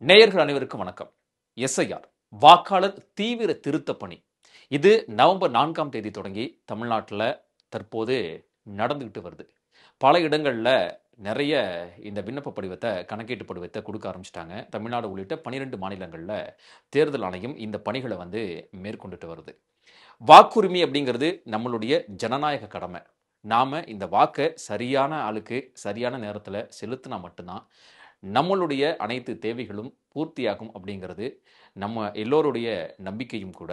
நேயர்கள் அனைவருக்கும் வணக்கம். எஸ்ஐஆர் வாக்காளர் தீவிர திருத்தப் பணி. இது நவம்பர் 4ஆம் தேதி தொடங்கி தமிழ்நாட்டுல தற்போது நடந்துகிட்டு வருது. பல இடங்கள்ல நெறைய இந்த விண்ணப்ப படிவத்த, கணக்கீட்டு படிவத்த குடுக்க ஆரம்பிச்சுட்டாங்க. தமிழ்நாடு உள்ளிட்ட 12 மாநிலங்கள்ல தேர்தல் ஆணையம் இந்த பணிகள மேற்கொண்டுட்டு வருது. வாக்குரிமை அப்படிங்கிறது நம்மளுடைய ஜனநாயக கடமை. நாம இந்த வாக்க சரியான ஆளுக்கு, சரியான நேரத்துல செலுத்தினா மட்டும் தான் நம்மளுடைய அனைத்து தேவைகளும் பூர்த்தியாகும் அப்படிங்கிறது நம்ம எல்லோருடைய நம்பிக்கையும் கூட.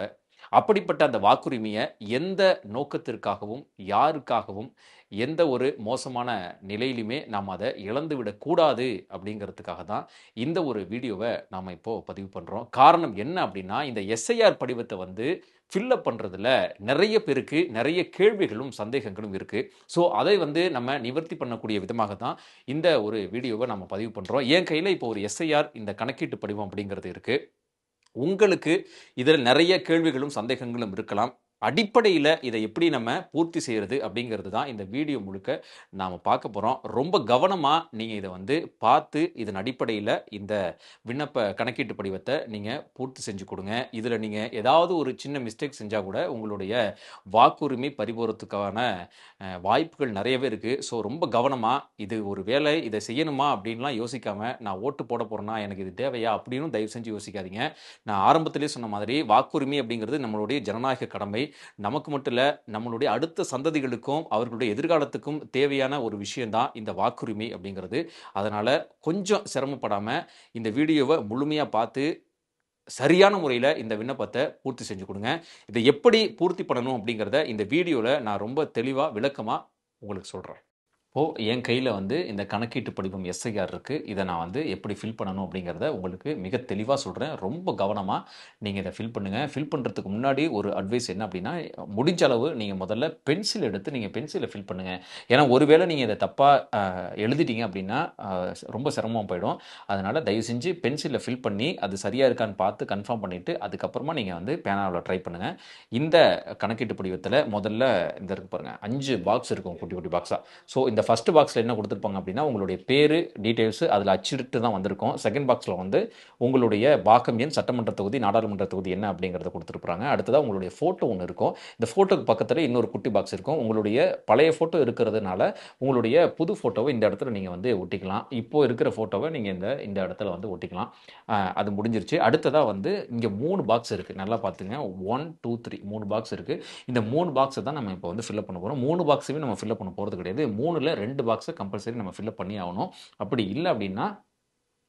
அப்படிப்பட்ட அந்த வாக்குரிமைய எந்த நோக்கத்திற்காகவும், யாருக்காகவும், எந்த ஒரு மோசமான நிலையிலுமே நாம் அத இழந்துவிடக் கூடாது அப்படிங்கிறதுக்காக தான் இந்த ஒரு வீடியோவ நாம இப்போ பதிவு பண்றோம். காரணம் என்ன அப்படின்னா, இந்த எஸ்ஐஆர் படிவத்த ஃபில் அப் பண்றதுல நெறைய பேருக்கு நெறைய கேள்விகளும், சந்தேகங்களும் இருக்கு. ஸோ அதை நம்ம நிவர்த்தி பண்ணக்கூடிய விதமாக தான் இந்த ஒரு வீடியோவ நம்ம பதிவு பண்றோம். என் கையில இப்போ ஒரு எஸ்ஐஆர் இந்த கணக்கீட்டு படிவம் அப்படிங்கிறது இருக்கு. உங்களுக்கு இதில நெறைய கேள்விகளும், சந்தேகங்களும் இருக்கலாம். அடிப்படையில இத எப்படி நம்ம பூர்த்தி செய்றது அப்படிங்கிறது தான் இந்த வீடியோ முழுக்க நாம பார்க்க போறோம். ரொம்ப கவனமா நீங்க இத பார்த்து, இதன் அடிப்படையில இந்த விண்ணப்ப கணக்கீட்டு படிவத்த நீங்க பூர்த்தி செஞ்சு குடுங்க. இதில நீங்க ஏதாவது ஒரு சின்ன மிஸ்டேக் செஞ்சா கூட உங்களுடைய வாக்குரிமை பறிபோறதுக்கான வாய்ப்புகள் நெறையவே இருக்கு. ஸோ ரொம்ப கவனமா இது ஒரு வேலை இத செய்யணுமா அப்படின்லாம் யோசிக்காம, நான் ஓட்டு போட போறேனா, எனக்கு இது தேவையா அப்படின்னு தயவு செஞ்சு யோசிக்காதீங்க. நான் ஆரம்பத்திலேயே சொன்ன மாதிரி வாக்குரிமை அப்படிங்கிறது நம்மளுடைய ஜனநாயக கடமை. நமக்கு மட்டும் இல்ல, நம்மளுடைய அடுத்த சந்ததிகளுக்கும், அவர்களுடைய எதிர்காலத்துக்கும் தேவையான ஒரு விஷயம் தான் இந்த வாக்குரிமை அப்படிங்கிறது. அதனால கொஞ்சம் சிரமப்படாம இந்த வீடியோவ முழுமையா பார்த்து, சரியான முறையில இந்த விண்ணப்பத்த பூர்த்தி செஞ்சு குடுங்க. இத எப்படி பூர்த்தி பண்ணணும் அப்படிங்கிறத இந்த வீடியோல நான் ரொம்ப தெளிவா, விளக்கமா உங்களுக்கு சொல்றேன். இப்போ என் கையில இந்த கணக்கீட்டு படிவம் எஸ்ஐஆர் இருக்கு. இத நான் எப்படி ஃபில் பண்ணணும் அப்படிங்கிறத உங்களுக்கு மிக தெளிவா சொல்றேன். ரொம்ப கவனமா நீங்க இத ஃபில் பண்ணுங்க. ஃபில் பண்றதுக்கு முன்னாடி ஒரு அட்வைஸ் என்ன அப்படின்னா, முடிஞ்ச அளவு நீங்க முதல்ல பென்சில் எடுத்து நீங்க பென்சில்ல ஃபில் பண்ணுங்க. ஏன்னா, ஒருவேளை நீங்க இத தப்பா எழுதிட்டீங்க அப்படின்னா, ரொம்ப சிரமமா போயிடும். அதனால தயவு செஞ்சு பென்சில்ல ஃபில் பண்ணி, அது சரியா இருக்கான்னு பார்த்து கன்ஃபார்ம் பண்ணிட்டு, அதுக்கப்புறமா நீங்க பேனாவுல ட்ரை பண்ணுங்க. இந்த கணக்கீட்டு படிவத்தில முதல்ல இந்த இருக்கு பாருங்க, 5 பாக்ஸ் இருக்கும் குட்டி, குட்டி பாக்ஸா. ஸோ இந்த ஃபர்ஸ்ட் பாக்ஸில் என்ன கொடுத்துருப்பாங்க அப்படின்னா, உங்களுடைய பேர் டீட்டெயில்ஸு அதில் அச்சிட்டு தான் வந்திருக்கும். செகண்ட் பாக்ஸில் உங்களுடைய பாக்கம் எண், சட்டமன்ற தொகுதி, நாடாளுமன்ற தொகுதி என்ன அப்படிங்கிறத கொடுத்துருப்பாங்க. அடுத்ததாக உங்களுடைய ஃபோட்டோ ஒன்று இருக்கும். இந்த ஃபோட்டோக்கு பக்கத்தில் இன்னொரு குட்டி பாக்ஸ் இருக்கும். உங்களுடைய பழைய ஃபோட்டோ இருக்கிறதுனால உங்களுடைய புது ஃபோட்டோவை இந்த இடத்துல நீங்கள் ஒட்டிக்கலாம். இப்போ இருக்கிற ஃபோட்டோவை நீங்கள் இந்த இடத்துல ஒட்டிக்கலாம். அது முடிஞ்சிருச்சு. அடுத்ததாக இங்கே 3 பாக்ஸ் இருக்குது. நல்லா பார்த்துங்க. 1, 2, 3 3 பாக்ஸ் இருக்குது. இந்த 3 பாக்ஸை தான் நம்ம இப்போ ஃபில்அப் பண்ண போகிறோம். 3 பாக்ஸையும் நம்ம ஃபில்அப் பண்ண போகிறது கிடையாது. 3ல 2 பாக்ஸை கம்பல்சரி நம்ம ஃபில்அப் பண்ணி ஆகணும். அப்படி இல்லை அப்படின்னா,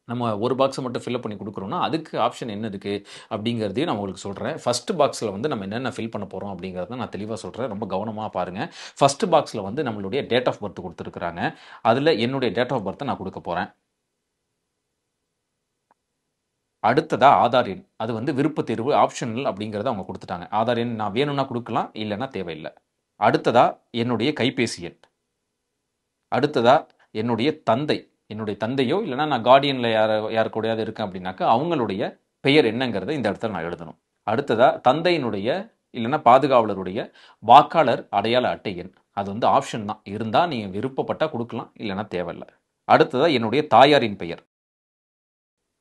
நம்ம ஒரு பாக்ஸை மட்டும் ஃபில்அப் பண்ணி கொடுக்குறோம்னா, அதுக்கு ஆப்ஷன் என்ன இருக்குது அப்படிங்கிறதையும் நான் உங்களுக்கு சொல்கிறேன். ஃபர்ஸ்ட் பாக்ஸில் நம்ம என்னென்ன ஃபில் பண்ண போகிறோம் அப்படிங்கிறத நான் தெளிவாக சொல்கிறேன். ரொம்ப கவனமாக பாருங்கள். ஃபர்ஸ்ட் பாக்ஸில் நம்மளுடைய டேட் ஆஃப் பர்த் கொடுத்துருக்குறாங்க. அதில் என்னுடைய டேட் ஆஃப் பர்த்தை நான் கொடுக்க போகிறேன். அடுத்ததா ஆதார் எண். அது விருப்ப தேர்வு ஆப்ஷனல் அப்படிங்கிறத அவங்க கொடுத்துட்டாங்க. ஆதார் எண் நான் வேணும்னா கொடுக்கலாம், இல்லைன்னா தேவையில்லை. அடுத்ததா என்னுடைய கைபேசி எண். அடுத்ததா என்னுடைய தந்தையோ இல்லைன்னா நான் கார்டியனில் யார் கூடயாவது இருக்கேன் அப்படின்னாக்கா அவங்களுடைய பெயர் என்னங்கிறத இந்த இடத்துல நான் எழுதணும். அடுத்ததா தந்தையினுடைய இல்லைன்னா பாதுகாவலருடைய வாக்காளர் அடையாள அட்டை எண். அது ஆப்ஷன் தான். இருந்தால் நீங்கள் விருப்பப்பட்டால் கொடுக்கலாம், இல்லைன்னா தேவையில்லை. அடுத்ததா என்னுடைய தாயாரின் பெயர்.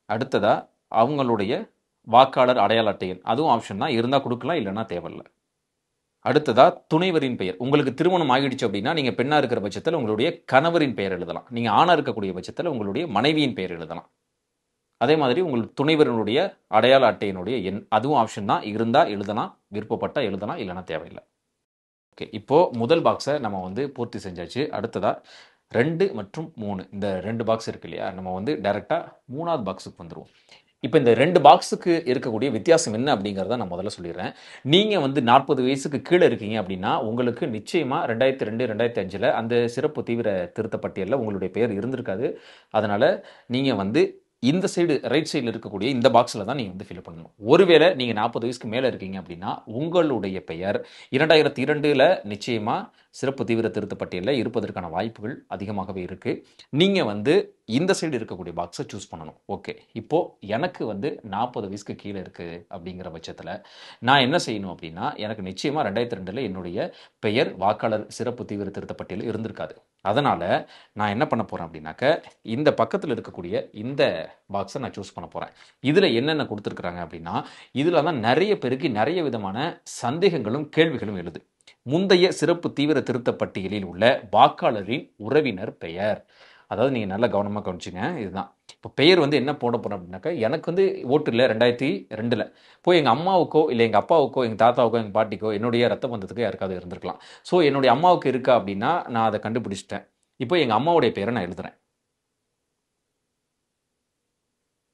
அடுத்ததா அவங்களுடைய வாக்காளர் அடையாள அட்டை எண். அதுவும் ஆப்ஷன் தான். இருந்தால் கொடுக்கலாம், இல்லைன்னா தேவையில்லை. அடுத்ததா துணைவரின் பெயர். உங்களுக்கு திருமணம் ஆகிடுச்சு அப்படின்னா, நீங்க பெண்ணா இருக்கிற பட்சத்தில் உங்களுடைய கணவரின் பெயர் எழுதலாம். நீங்க ஆணா இருக்கக்கூடிய பட்சத்தில் உங்களுடைய மனைவியின் பெயர் எழுதலாம். அதே மாதிரி உங்கள் துணைவரினுடைய அடையாள அட்டையினுடைய எண். அதுவும் ஆப்ஷன் தான். இருந்தா எழுதலாம், விருப்பப்பட்டா எழுதலாம், இல்லைன்னா தேவையில்லை. ஓகே. இப்போ முதல் பாக்ஸை நம்ம பூர்த்தி செஞ்சாச்சு. அடுத்ததா 2 மற்றும் 3 இந்த 2 பாக்ஸ் இருக்கு இல்லையா? நம்ம டைரக்டா 3வது பாக்ஸுக்கு வந்துருவோம். இப்போ இந்த 2 பாக்ஸுக்கு இருக்கக்கூடிய வித்தியாசம் என்ன அப்படிங்கிறத நான் முதல்ல சொல்லிடுறேன். நீங்க 40 வயசுக்கு கீழ இருக்கீங்க அப்படின்னா, உங்களுக்கு நிச்சயமா 2002, 2005ல அந்த சிறப்பு தீவிர திருத்தப் பட்டியல்ல உங்களுடைய பெயர் இருந்திருக்காது. அதனால நீங்க இந்த சைடு ரைட் சைடுல இருக்கக்கூடிய இந்த பாக்ஸ்ல தான் நீங்க ஃபில் பண்ணணும். ஒருவேளை நீங்க 40 வயசுக்கு மேல இருக்கீங்க அப்படின்னா, உங்களுடைய பெயர் 2002ல நிச்சயமா சிறப்பு தீவிர திருத்தப் பட்டியல்ல இருப்பதற்கான வாய்ப்புகள் அதிகமாகவே இருக்கு. நீங்க இந்த சைடு இருக்கக்கூடிய பாக்ஸை சூஸ் பண்ணணும். ஓகே. இப்போ எனக்கு 40 வயசுக்கு கீழ இருக்கு அப்படிங்கிற பட்சத்துல, நான் என்ன செய்யணும் அப்படின்னா, எனக்கு நிச்சயமா 2002ல என்னுடைய பெயர் வாக்காளர் சிறப்பு தீவிர திருத்தப் பட்டியல்ல இருந்திருக்காது. அதனால் நான் என்ன பண்ண போகிறேன் அப்படின்னாக்க, இந்த பக்கத்தில் இருக்கக்கூடிய இந்த பாக்ஸை நான் சூஸ் பண்ண போகிறேன். இதில் என்னென்ன கொடுத்துருக்குறாங்க அப்படின்னா, இதில் தான் நிறைய பேருக்கு நிறைய விதமான சந்தேகங்களும் கேள்விகளும் எழுது. முந்தைய சிறப்பு தீவிர திருத்தப் பட்டியலில் உள்ள வாக்காளரின் உறவினர் பெயர். அதாவது நீங்கள் நல்லா கவனமாக கவனிச்சுங்க. இதுதான் இப்போ பெயர் வந்து என்ன போட போகிறேன் அப்படின்னாக்கா, எனக்கு வந்து ஓட்டு இல்லை 2002. போய் எங்கள் அம்மாவுக்கோ இல்லை எங்கள் அப்பாவுக்கோ எங்கள் தாத்தாவுக்கோ எங்கள் பாட்டிக்கோ என்னுடைய ரத்த பந்தத்துக்கோ யாருக்காவது இருந்திருக்கலாம். ஸோ என்னுடைய அம்மாவுக்கு இருக்கா அப்படின்னா நான் அதை கண்டுபிடிச்சிட்டேன். இப்போ எங்கள் அம்மாவுடைய பெயரை நான் எழுதுறேன்.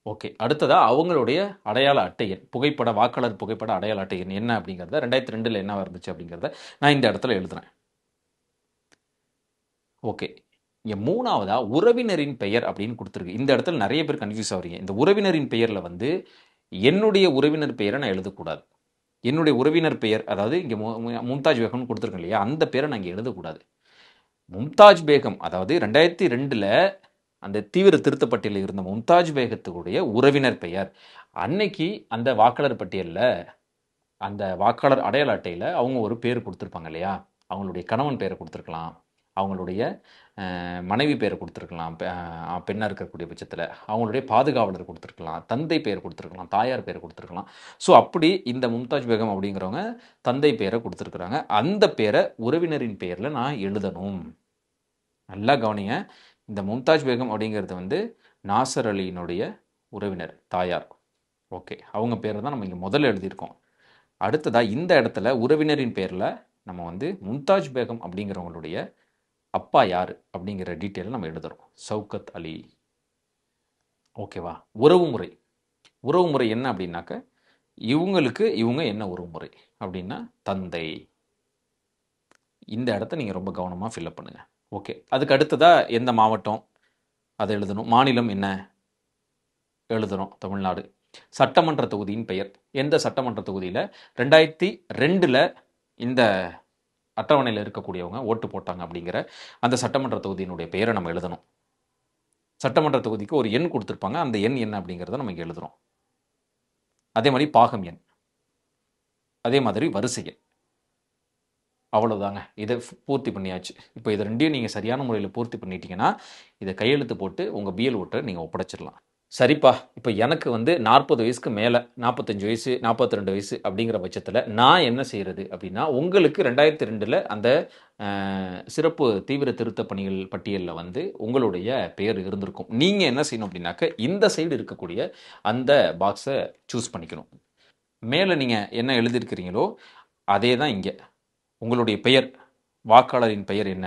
ஓகே, அடுத்ததா அவங்களுடைய அடையாள அட்டை எண், புகைப்பட வாக்காளர் புகைப்பட அடையாள அட்டை எண் என்ன அப்படிங்கிறத 2002 என்ன இருந்துச்சு அப்படிங்கிறத நான் இந்த இடத்துல எழுதுறேன். ஓகே, இங்கே மூணாவதா உறவினரின் பெயர் அப்படின்னு கொடுத்துருக்கு. இந்த இடத்துல நிறைய பேர் கன்ஃபியூஸ் ஆகுறீங்க. இந்த உறவினரின் பெயரில் வந்து என்னுடைய உறவினர் பெயரை நான் எழுதக்கூடாது. என்னுடைய உறவினர் பெயர், அதாவது இங்கே மும்தாஜ் பேகம்னு கொடுத்துருக்கேன் இல்லையா, அந்த பேரை நான் இங்கே எழுதக்கூடாது. மும்தாஜ் பேகம், அதாவது 2002 அந்த தீவிர திருத்தப் பட்டியலில் இருந்த மும்தாஜ் பேகத்துடைய உறவினர் பெயர். அன்னைக்கு அந்த வாக்காளர் பட்டியலில், அந்த வாக்காளர் அடையாள அட்டையில் அவங்க ஒரு பேர் கொடுத்துருப்பாங்க இல்லையா, அவங்களுடைய கணவன் பேரை கொடுத்துருக்கலாம், அவங்களுடைய மனைவி பேரை கொடுத்துருக்கலாம், பெண்ணாக இருக்கக்கூடிய பட்சத்தில் அவங்களுடைய பாதுகாவலர் கொடுத்துருக்கலாம், தந்தை பேர் கொடுத்துருக்கலாம், தாயார் பேரை கொடுத்துருக்கலாம். ஸோ அப்படி இந்த மும்தாஜ் பேகம் அப்படிங்கிறவங்க தந்தை பேரை கொடுத்துருக்குறாங்க. அந்த பேரை உறவினரின் பெயரில் நான் எழுதணும். நல்லா கவனிங்க. இந்த மும்தாஜ் பேகம் அப்படிங்கிறது வந்து நாசர் அலியினுடைய உறவினர் தாயார். ஓகே, அவங்க பேரை தான் நம்ம இங்கே முதல்ல எழுதியிருக்கோம். அடுத்ததாக இந்த இடத்துல உறவினரின் பேரில் நம்ம வந்து மும்தாஜ் பேகம் அப்படிங்கிறவங்களுடைய அப்பா யார் அப்படிங்கிற டீட்டெயிலை நம்ம எழுதுகிறோம். சவுகத் அலி. ஓகேவா? உறவுமுறை, உறவுமுறை என்ன அப்படின்னாக்க, இவங்களுக்கு இவங்க என்ன உறவுமுறை அப்படின்னா தந்தை. இந்த இடத்த நீங்கள் ரொம்ப கவனமாக ஃபில்அப் பண்ணுங்கள். ஓகே, அதுக்கு அடுத்ததாக எந்த மாவட்டம் அதை எழுதணும், மாநிலம் என்ன எழுதணும், தமிழ்நாடு. சட்டமன்ற தொகுதியின் பெயர், எந்த சட்டமன்ற தொகுதியில் 2002 இந்த அட்டவணையில் இருக்கக்கூடியவங்க ஓட்டு போட்டாங்க அப்படிங்கிற அந்த சட்டமன்ற தொகுதியினுடைய பெயரை நம்ம எழுதணும். சட்டமன்ற தொகுதிக்கு ஒரு எண் கொடுத்துருப்பாங்க, அந்த எண் என்ன அப்படிங்கிறத நம்ம இங்கே எழுதுகிறோம். அதே மாதிரி பாகம் எண், அதே மாதிரி வரிசை எண். அவ்வளோதாங்க. இதை பூர்த்தி பண்ணியாச்சு. இப்போ இதை ரெண்டையும் நீங்கள் சரியான முறையில் பூர்த்தி பண்ணிட்டீங்கன்னா இதை கையெழுத்து போட்டு உங்கள் பிஎல் ஓட்டை நீங்கள் ஒப்படைச்சிடலாம். சரிப்பா, இப்போ எனக்கு வந்து 40 வயசுக்கு மேலே, 45 வயசு, 42 வயசு அப்படிங்கிற பட்சத்தில் நான் என்ன செய்கிறது அப்படின்னா, உங்களுக்கு 2002 அந்த சிறப்பு தீவிர திருத்த பணிகள் பட்டியலில் வந்து உங்களுடைய பெயர் இருந்திருக்கும். நீங்கள் என்ன செய்யணும் அப்படின்னாக்க, இந்த சைடு இருக்கக்கூடிய அந்த பாக்ஸை சூஸ் பண்ணிக்கணும். மேலே நீங்கள் என்ன எழுதியிருக்கிறீங்களோ அதே தான் இங்கே உங்களுடைய பெயர், வாக்காளரின் பெயர் என்ன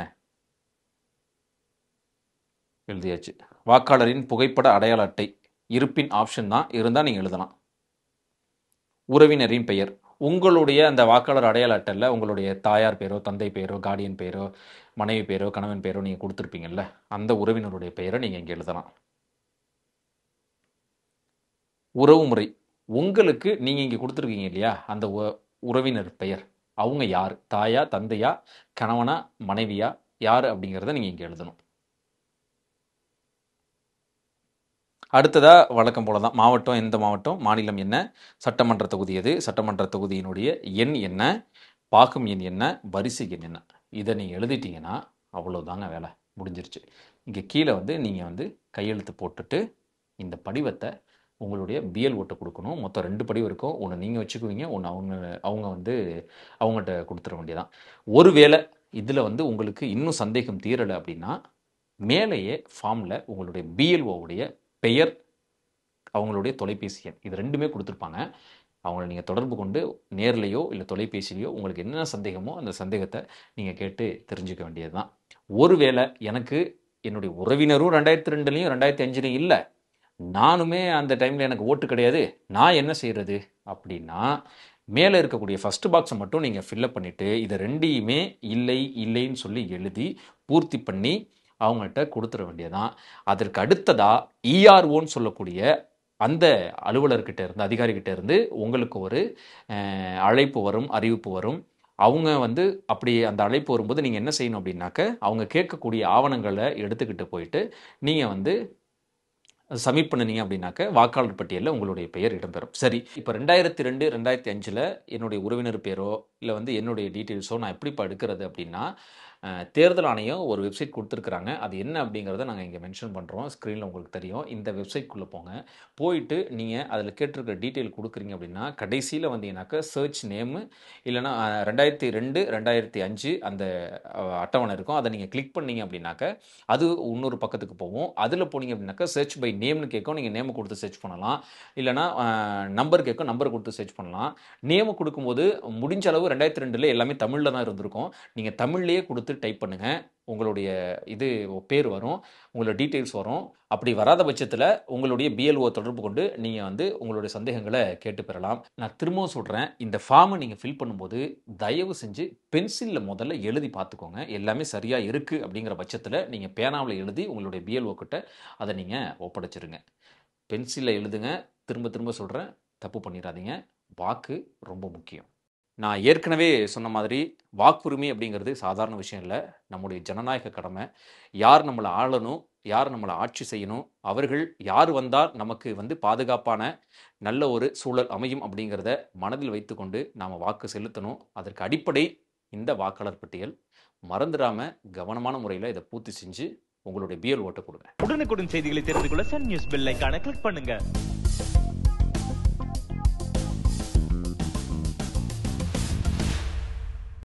எழுதியாச்சு. வாக்காளரின் புகைப்பட அடையாள அட்டை இருப்பின் ஆப்ஷன் தான், இருந்தால் நீங்கள் எழுதலாம். உறவினரின் பெயர், உங்களுடைய அந்த வாக்காளர் அடையாள அட்டையில் உங்களுடைய தாயார் பேரோ, தந்தை பேரோ, கார்டியன் பேரோ, மனைவி பேரோ, கணவன் பேரோ நீங்கள் கொடுத்துருப்பீங்கல்ல, அந்த உறவினருடைய பெயரை நீங்கள் இங்கே எழுதலாம். உறவுமுறை, உங்களுக்கு நீங்கள் இங்கே கொடுத்துருக்கீங்க இல்லையா, அந்த உறவினர் பெயர், அவங்க யார், தாயா, தந்தையா, கணவனா, மனைவியா, யார் அப்படிங்கிறத நீங்கள் இங்கே எழுதணும். அடுத்ததாக வழக்கம் போல தான், மாவட்டம் எந்த மாவட்டம், மாநிலம் என்ன, சட்டமன்ற தொகுதி எது, சட்டமன்ற தொகுதியினுடைய எண் என்ன, பாகம் எண் என்ன, வரிசை எண் என்ன, இதை நீங்கள் எழுதிட்டீங்கன்னா அவ்வளோதாங்க, வேலை முடிஞ்சிருச்சு. இங்கே கீழே வந்து நீங்கள் வந்து கையெழுத்து போட்டுட்டு இந்த படிவத்தை உங்களுடைய பிஎல் ஓட்டை கொடுக்கணும். மொத்தம் 2 படிவம் இருக்கும். ஒன்று நீங்கள் வச்சுக்குவீங்க, ஒன்று அவங்க வந்து அவங்ககிட்ட கொடுத்துட வேண்டியதான். ஒருவேளை இதில் வந்து உங்களுக்கு இன்னும் சந்தேகம் தீரலை அப்படின்னா, மேலேயே ஃபார்மில் உங்களுடைய பிஎல்ஓவுடைய பெயர், அவங்களுடைய தொலைபேசி எண், இது 2மே கொடுத்துருப்பாங்க. அவங்கள நீங்கள் தொடர்பு கொண்டு நேர்லையோ இல்லை தொலைபேசிலையோ உங்களுக்கு என்ன சந்தேகமோ அந்த சந்தேகத்தை நீங்கள் கேட்டு தெரிஞ்சுக்க வேண்டியது தான். ஒருவேளை எனக்கு என்னுடைய உறவினரும் 2002லையும் 2005லையும் இல்லை, நானுமே அந்த டைமில் எனக்கு ஓட்டு கிடையாது, நான் என்ன செய்கிறது அப்படின்னா, மேலே இருக்கக்கூடிய ஃபஸ்ட்டு பாக்ஸை மட்டும் நீங்கள் ஃபில்லப் பண்ணிவிட்டு இதை 2யுமே இல்லை இல்லைன்னு சொல்லி எழுதி பூர்த்தி பண்ணி அவங்கள்ட்ட கொடுத்துட வேண்டியதான். அதற்கு அடுத்ததாக இஆர்ஓன்னு சொல்லக்கூடிய அந்த அலுவலர்கிட்ட இருந்து, அதிகாரிகிட்ட இருந்து உங்களுக்கு ஒரு அழைப்பு வரும், அறிவிப்பு வரும். அவங்க வந்து அப்படி அந்த அழைப்பு வரும்போது நீங்கள் என்ன செய்யணும் அப்படின்னாக்க, அவங்க கேட்கக்கூடிய ஆவணங்களை எடுத்துக்கிட்டு போயிட்டு நீங்கள் வந்து சப்மிட் பண்ணினீங்க அப்படின்னாக்க வாக்காளர் பட்டியலில் உங்களுடைய பெயர் இடம்பெறும். சரி, இப்போ 2002 2005 என்னுடைய உறவினர் பேரோ இல்லை வந்து என்னுடைய டீட்டெயில்ஸோ நான் எப்படிப்பா எடுக்கிறது அப்படின்னா, தேர்தல் ஆணையம் ஒரு வெப்சைட் குடுத்துருக்காங்க. அது என்ன அப்படிங்கிறத நாங்க இங்க மென்ஷன் பண்றோம். ஸ்க்ரீன்ல உங்களுக்கு தெரியும். இந்த வெப்சைட்குள்ள போங்க. போயிட்டு நீங்க அதில கேட்டிருக்கிற டீட்டெயில் குடுக்குறீங்க அப்படின்னா, கடைசியில வந்தீங்கன்னாக்க சர்ச் நேமு இல்லன்னா 2002, 2005 அந்த அட்டவணை இருக்கும். அத நீங்க கிளிக் பண்ணீங்க அப்படின்னாக்க, அது இன்னொரு பக்கத்துக்கு போகும். அதில போனீங்க அப்படின்னாக்க, சர்ச் பை நேம்னு கேட்கும். நீங்க நேம குடுத்து சர்ச் பண்ணலாம். இல்லன்னா நம்பர் கேட்கும். நம்பர் குடுத்து சர்ச் பண்ணலாம். நேம குடுக்கும்போது முடிஞ்ச அளவு 2002ல எல்லாமே தமிழ்ல தான் இருந்திருக்கும். நீங்க தமிழ்லயே குடுத்து டைப் பண்ணுங்க. உங்களுடைய இது பேர் வரும். உங்களோட டீட்டெயில்ஸ் வரும். அப்படி வராத பட்சத்தில உங்களுடைய பிஎல்ஓ தொடர்பு கொண்டு நீங்க வந்து உங்களுடைய சந்தேகங்கள கேட்டு பெறலாம். நான் திரும்பவும் சொல்றேன். இந்த ஃபார்ம நீங்க ஃபில் பண்ணும்போது தயவு செஞ்சு பென்சில்ல முதல்ல எழுதி பார்த்துக்கோங்க. எல்லாமே சரியா இருக்கு அப்படிங்கிற பட்சத்தில நீங்க பேனாவுல எழுதி உங்களுடைய பிஎல்ஓ கிட்ட அத நீங்க ஒப்படைச்சிருங்க. பென்சில்ல எழுதுங்க. திரும்ப திரும்ப சொல்றேன். தப்பு பண்ணிறாதீங்க. வாக்கு ரொம்ப முக்கியம். நான் ஏற்கனவே சொன்ன மாதிரி வாக்குரிமை அப்படிங்கிறது சாதாரண விஷயம் இல்ல. நம்முடைய ஜனநாயக கடமை. யார் நம்மள ஆளணும், யார் நம்மள ஆட்சி செய்யணும், அவர்கள் யார் வந்தால் நமக்கு வந்து பாதுகாப்பான நல்ல ஒரு சூழல் அமையும் அப்படிங்கிறத மனதில் வைத்துக்கொண்டு நாம வாக்கு செலுத்தணும். அதற்கு அடிப்படை இந்த வாக்காளர் பட்டியல். மறந்துடாம கவனமான முறையில இத பூர்த்தி செஞ்சு உங்களுடைய பிஎல் ஓட்ட குடுங்க. உடனுக்குடன் செய்திகளை தெரிந்து கொள்ள சன் நியூஸ் பெல் ஐகானை கிளிக் பண்ணுங்க.